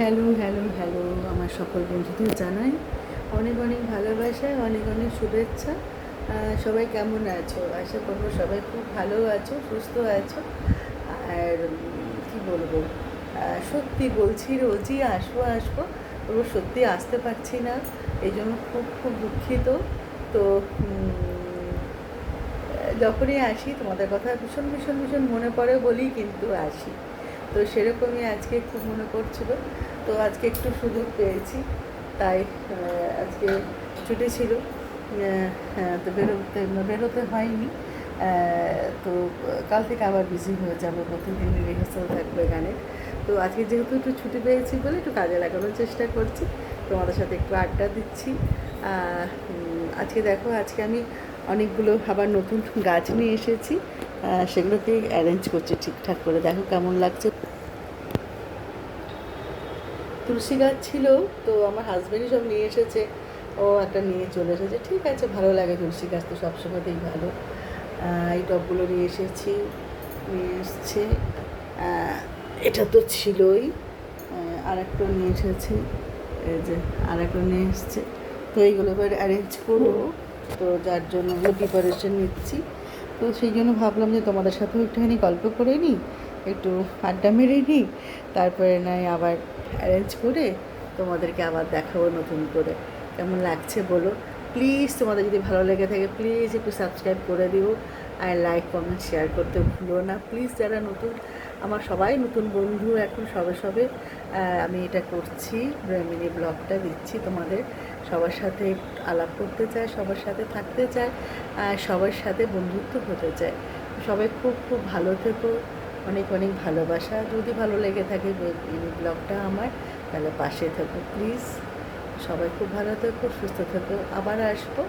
Hello hello hello আমার সকল বন্ধুদের জানাই অনেক অনেক ভালোবাসা, অনেক অনেক শুভেচ্ছা। সবাই কেমন আছো? আশা করবো সবাই খুব ভালো আছো, সুস্থ আছো। আর কি বলবো, সত্যি বলছি রোজই আসবো আসবো, তবু সত্যি আসতে পারছি না, এই জন্য খুব খুব দুঃখিত। তো যখনই আসি তোমাদের কথা ভীষণ ভীষণ ভীষণ মনে পড়ে বলি কিন্তু আসি। তো সেরকমই আজকে খুব মনে পড়ছিল, তো আজকে একটু সুযোগ পেয়েছি, তাই আজকে ছুটি ছিল। হ্যাঁ, তো বেরোতে হয়নি। তো কাল থেকে আবার বিজি হয়ে যাবো, প্রতিদিন রিহার্সাল থাকবে গানের। তো আজকে যেহেতু একটু ছুটি পেয়েছি বলে একটু কাজে লাগানোর চেষ্টা করছি, তোমাদের সাথে একটু আড্ডা দিচ্ছি। আজকে দেখো, আজকে আমি অনেকগুলো আবার নতুন গাছ নিয়ে এসেছি, সেগুলোকে অ্যারেঞ্জ করছি ঠিকঠাক করে। দেখো কেমন লাগছে। তুলসী গাছ ছিল, তো আমার হাজব্যান্ডই সব নিয়ে এসেছে। ও একটা নিয়ে চলে এসেছে, ঠিক আছে, ভালো লাগে, তুলসী গাছ তো সবসময়তেই ভালো। এই টবগুলো নিয়ে এসেছি, নিয়ে এসছে। এটা তো ছিলই, আর একটা নিয়ে এসেছি, এই যে আর একটা নিয়ে এসছে। তো এইগুলো এবার অ্যারেঞ্জ করবো, তো যার জন্য প্রিপারেশন নিচ্ছি। তো সেই জন্য ভাবলাম যে তোমাদের সাথেও একটুখানি গল্প করে নিই, একটু আড্ডা মেরে নিই, তারপরে নয় আবার অ্যারেঞ্জ করে তোমাদেরকে আবার দেখাবো নতুন করে। কেমন লাগছে বলো। প্লিজ তোমাদের যদি ভালো লেগে থাকে প্লিজ একটু সাবস্ক্রাইব করে দিও, আর লাইক কমেন্ট শেয়ার করতে ভুলো না প্লিজ। যারা নতুন, আমার সবাই নতুন বন্ধু, এখন সবে সবে আমি এটা করছি, মিনি ব্লগটা দিচ্ছি তোমাদের। সবার সাথে আলাপ করতে চাই, সবার সাথে থাকতে চাই, আর সবার সাথে বন্ধুত্ব হতে চাই। সবাই খুব খুব ভালো থেকো, অনেক অনেক ভালোবাসা। যদি ভালো লেগে থাকে মিনি ব্লগটা আমার, তাহলে পাশে থেকো প্লিজ। সবাই খুব ভালো থেকো, সুস্থ থেকো। আবার আসবো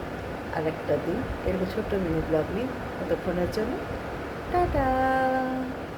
আর একটা দিন এরকম ছোট্ট মিনি ব্লগ নিয়ে, ততক্ষণের জন্য টাটা।